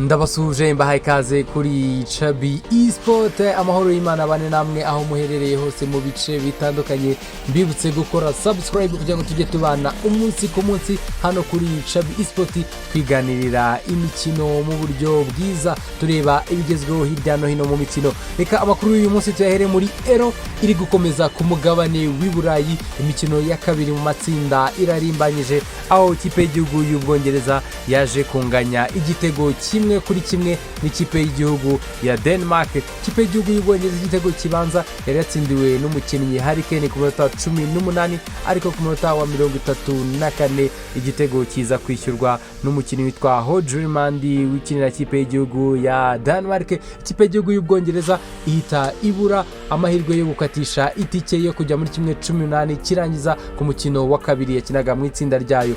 ndabasuje mbahaye ikaze kuri Chabi Esport amahoro y'Imana bane namwe aho muherereye hose mu bice bitandukanye mbibutse gukora subscribe kugira ngo tujye tubana umunsi ku munsi hano kuri Chabi Esport twiganirira imikino mu buryo bwiza tureba ibigezweho hirya no hino mu mikino. Reka amakuru y'uyu munsi tuyahere muri Ero iri gukomeza ku mugabane w'Iburayi. Imikino ya kabiri mu matsinda irarimbanyije aho ikipe y'igihugu y'Ubwongereza yaje kunganya igitego kimwe kuri kimwe n'ikipe y'igihugu ya Denmark. Ikipe y'igihugu y'Ubwongereza igitego kibanza yari yatsindiwe n'umukinnyi Harry Kane ku minota 18 ariko ku minota wa 34 igitego kiza kwishyurwa n'umukinnyi witwa Hodgmandi wikinira ikipe y'igihugu ya Denmark. Ikipe y'igihugu y'Ubwongereza ihita ibura amahirwe yo gukatisha itike yo kujya muri kimwe 18 kirangiza ku mukino wa kabiri yakinaga mu itsinda ryayo.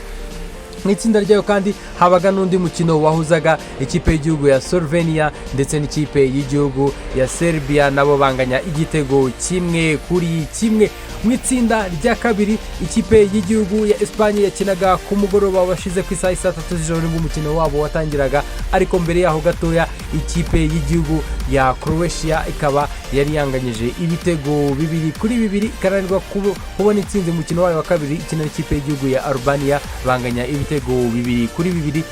Mwitsinda ryayo kandi habaga n'undi mukino wahuzaga ikipe y'igihugu ya Slovenia ndetse n'ikipe y'igihugu ya Serbia nabo banganya igitego kimwe kuri kimwe. Mwitsinda rya kabiri ikipe y'igihugu ya Espagne yakinaga ku mugoroba washize ku isaha 3 z'ijoro nibwo umukino wabo watangiraga, ariko mbere yaho gatoya ikipe y'igihugu ya Croatia ikaba yari yanganyije ibitego bibiri kuri bibiri ikaranirwa kubona itsinze umukino wayo wa kabiri ikina n'ikipe y'igihugu ya Albania banganya ibitego bibiri kuri bibiri.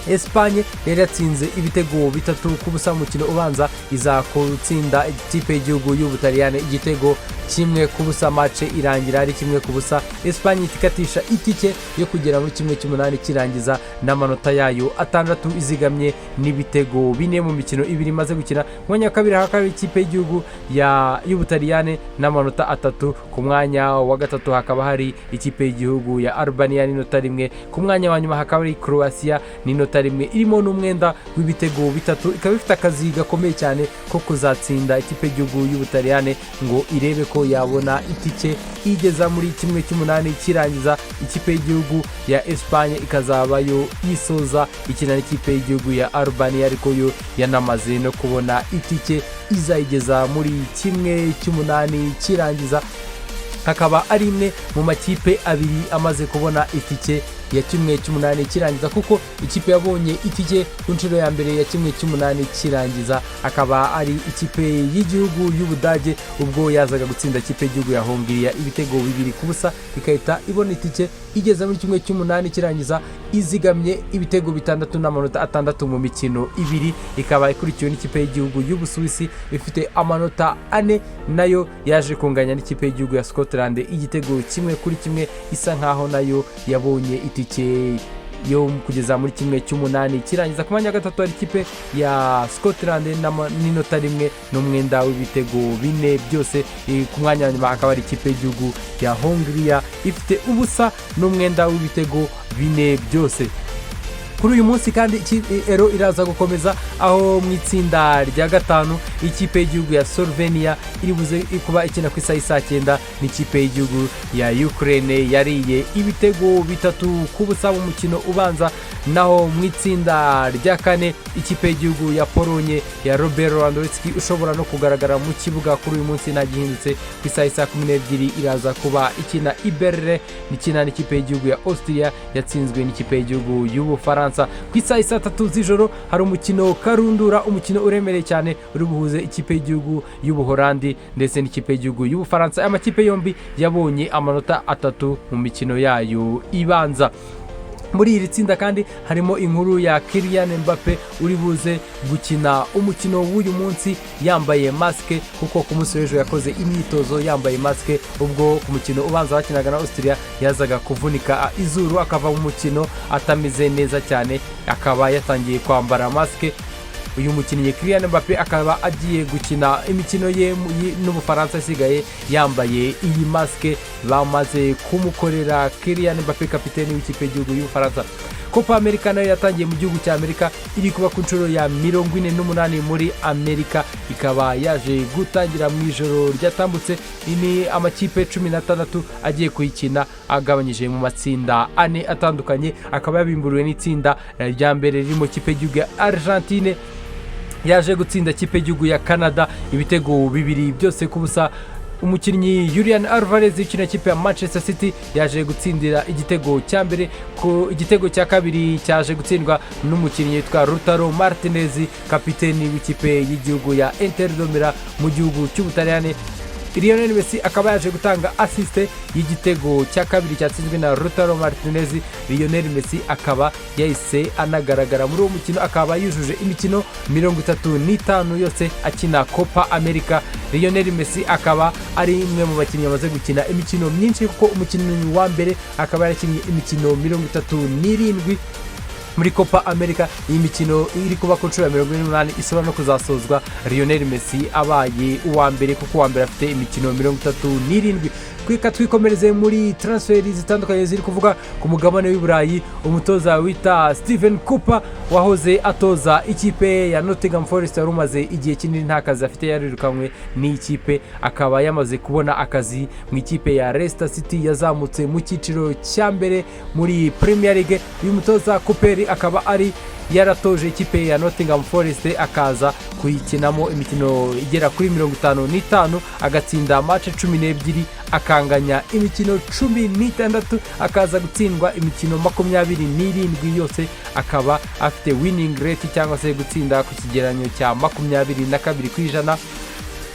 Espagne yari yatsinze ibitego bitatu ku busa mu mukino ubanza iza gutsinda ikipe y'igihugu y'Ubutaliyani igitego kimwe ku busa. Match irangira ari kimwe ku busa. Espagne itikatisha itike yo kugera muri kimwe 18 kirangiza n'amanota yayo 6 izigamye n'ibitego bine mu mikino ibiri maze gukina. Mwanya kabiri hakaba ikipe y'igihugu y'Ubutaliyani n'amanota 3. Ku mwanya wa gatatu hakaba hari ikipe y'igihugu ya Albania n'inota rimwe. Ku mwanya wa nyuma hakaba ari Croatia n'inota rimwe irimo n'umwenda w'ibitego bitatu. Ikaba ifite akazi gakomeye cyane ko kuzatsinda ikipe y'igihugu y'Ubutaliyani ngo irebe ko yabona itike igeza muri kimwe 18 kirangiza. Ikipe y'igihugu ya Espagne ikazabayo yisoza ikina n'ikipe y'igihugu ya Albania ariko yo yanamaze no kubona itike izayigeza muri kimwe 18 kirangiza. Hakaba ari imwe mu makipe abiri amaze kubona itike ya kimwe 18 kirangiza kuko ikipe yabonye itike ku nshuro ya mbere ya kimwe 18 kirangiza akaba ari ikipe y'igihugu y'Ubudage ubwo yazaga gutsinda ikipe y'igihugu ya Hongiriya ibitego bibiri ku busa ikahita ibona itike igeza muri kimwe 18 kirangiza izigamye ibitego bitandatu n'amanota 6 mu mikino ibiri. Ikaba ikurikiwe n'ikipe y'igihugu y'Ubusuwisi ifite amanota 4 nayo yaje kunganya n'ikipe y'igihugu ya Scotland igitego kimwe kuri kimwe isa nkaho nayo yabonye itike yo kugeza muri kimwe 18 kirangiza. Ku mwanya gatatu ari ikipe ya Scotland n'inota rimwe n'umwenda w'ibitego bine byose. Ku mwanya nyuma akaba ari ikipe y'igihugu ya Hongiriya ifite ubusa n'umwenda w'ibitego bine byose. Kuri uyu munsi kandi Ero iraza gukomeza aho mu itsinda rya gatanu ikipe y'igihugu ya Slovenia iri buze kuba ikina ku isaha 9 n'ikipe y'igihugu ya Ukraine yariye ibitego bitatu ku busa mu mukino ubanza. Naho mu itsinda rya kane ikipe y'igihugu ya Polonye ya Robert Lewandowski ushobora no kugaragara mu kibuga kuri uyu munsi ntagihindutse ku isaha 12 iraza kuba ikina Iberre nikina n'ikipe y'igihugu ya Austria yatsinzwe n'ikipe y'igihugu y'Ubufaransa. Ku isaha 3 z'ijoro hari umukino karundura, umukino uremereye cyane uri buhuze ikipe y'igihugu y'Ubuholandi ndetse n'ikipe y'igihugu y'Ubufaransa. Amakipe yombi yabonye amanota 3 mu mikino yayo ibanza. Muri iri tsinda kandi harimo inkuru ya Kylian Mbappe uri buze gukina umukino w'uyu munsi yambaye maske kuko ku munsi w'ejo yakoze imyitozo yambaye maske ubwo ku mukino ubanza wakinaga na Austria yazaga kuvunika izuru akava mu mukino atameze neza cyane akaba yatangiye kwambara maske. Uyu mukinnyi Kylian Mbappe akaba agiye gukina imikino ye n'Ubufaransa isigaye yambaye iyi maske bamaze kumukorera. Kylian Mbappe kapiteni w'ikipe y'igihugu y'Ubufaransa. Copa America nayo yatangiye mu gihugu cya Amerika iri kuba ku nshuro ya 48 muri Amerika ikaba yaje gutangira mu ijoro ryatambutse. Ini amakipe 16 agiye kuyikina agabanyije mu matsinda 4 atandukanye akaba yabimburiwe n'itsinda rya mbere ririmo ikipe y'igihugu ya Argentine yaje gutsinda ikipe y'igihugu ya Canada ibitego bibiri byose ku busa. umukinnyi Julian Alvarez ukina ikipe ya Manchester City yaje gutsindira igitego cya mbere, ku igitego cya kabiri cyaje gutsindwa n'umukinnyi witwa Lautaro Martinez kapiteni w'ikipe y'igihugu ya Inter de Milan mu gihugu cy'Ubutaliyani. Lionel Messi akaba yaje gutanga assiste y'igitego cya kabiri cyatsinzwe na Lautaro Martinez. Lionel Messi akaba yahise anagaragara muri uwo mukino, akaba yujuje imikino 35 yose akina Copa America. Lionel Messi akaba ari umwe mu bakinnyi bamaze gukina imikino myinshi, kuko umukinnyi wa mbere akaba yarakinnye imikino 37 muri Copa America. Iyi mikino iri kuba ku nshuro ya 48 isaba no kuzasozwa Lionel Messi abaye uwa mbere, kuko uwa mbere afite imikino 37. Kwika twikomereze muri transferi zitandukanye ziri kuvuga ku mugabane w'Iburayi. Umutoza wita Steven COPA wahoze atoza ikipe ya Nottingham Forest yari umaze igihe kinini nta kazi afite, yarirukanwe n'ikipe, akaba yamaze kubona akazi mu ikipe ya Leicester City yazamutse mu cyiciro cya mbere muri Premier League. Uyu mutoza COPA akaba ari yaratoje ikipe ya Nottingham Forest, akaza kuyikinamo imikino igera kuri 55, agatsinda match 12, akanganya imikino 16, akaza gutsindwa imikino 27 yose, akaba afite winning rate cyangwa se gutsinda ku kigeranyo cya 22%.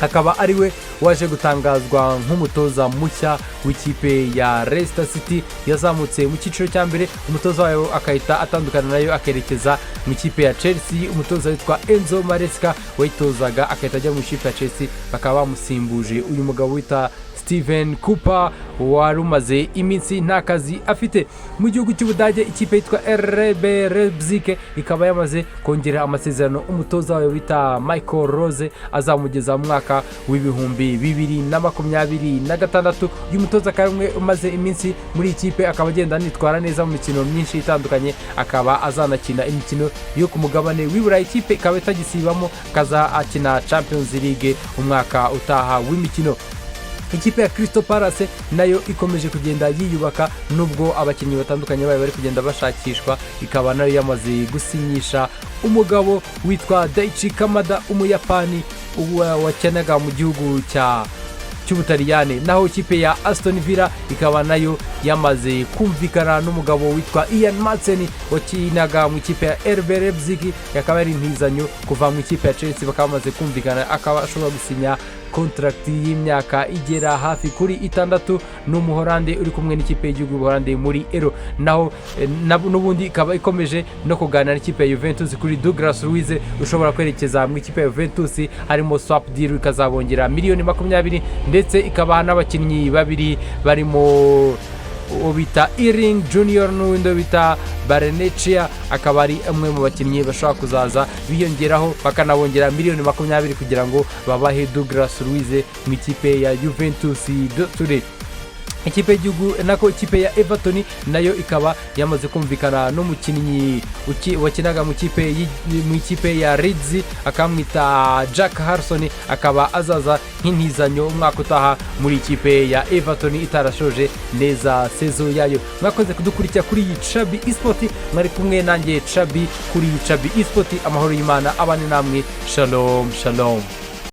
akaba ariwe waje gutangazwa nk'umutoza mushya w'ikipe ya Leicester City yazamutse mu cyiciro cya mbere. Umutoza wayo akahita atandukana nayo akerekeza mu ikipe ya Chelsea. Umutoza witwa Enzo Maresca wayitozaga akahita ajya mu ikipe ya Chelsea, bakaba bamusimbuje uyu mugabo wita Steven COPA wari umaze iminsi nta kazi afite. Mu gihugu cy'Ubudage ikipe yitwa RB Leipzig ikaba yamaze kongera amasezerano umutoza wayo wita Michael Rose azamugeza mu mwaka w'ibihumbi 2026. Uyu mutoza kamwe umaze iminsi muri ikipe, akaba agenda nitwara neza mu mikino myinshi itandukanye, akaba azanakina imikino yo ku mugabane w'Iburayi. Ikipe ikaba itagisibamo, kaza akina Champions League umwaka utaha w'imikino. Ikipe ya Crystal Palace nayo ikomeje kugenda yiyubaka, nubwo abakinnyi batandukanye bayo bari kugenda bashakishwa, ikaba nayo yamaze gusinyisha umugabo witwa Daichi Kamada, umuyapani wakinaga mu gihugu cy'Ubutaliyani. Naho ikipe ya Aston Villa ikaba nayo yamaze kumvikana n'umugabo witwa Ian Maatsen wakinaga mu ikipe ya RB Leipzig, yakaba ari intizanyo kuva mu ikipe ya Chelsea, bakaba bamaze kumvikana, akaba ashobora gusinya contract y'imyaka igera hafi kuri 6 n'umuholande uri kumwe n'ikipe y'igihugu y'Ubuholande muri Euro. Naho n'ubundi ikaba ikomeje no kuganira n'ikipe ya Juventus kuri Douglas Luiz ushobora kwerekeza mu ikipe ya Juventus, harimo swap deal ikazabongera miliyoni 20, ndetse ikabaha n'abakinnyi babiri barimo bita Iring Junior n'undi bita Barnechea, akaba ari umwe mu bakinnyi bashobora kuzaza biyongeraho bakanabongera miliyoni 20 kugira ngo babahe Douglas Luiz mu ikipe ya Juventus Today. Ikipe y'igihugu nako ikipe ya Everton nayo ikaba yamaze kumvikana n'umukinnyi wakinaga mu ikipe ya Leeds, akamwita Jack Harrison, akaba azaza nk'intizanyo umwaka utaha muri ikipe ya Everton itarashoje neza sezo yayo. Mwakoze kudukurikira kuri Chabi Esport, mwari kumwe nanjye Chabi kuri Chabi Esport. Amahoro y'Imana abane namwe, shalom shalom.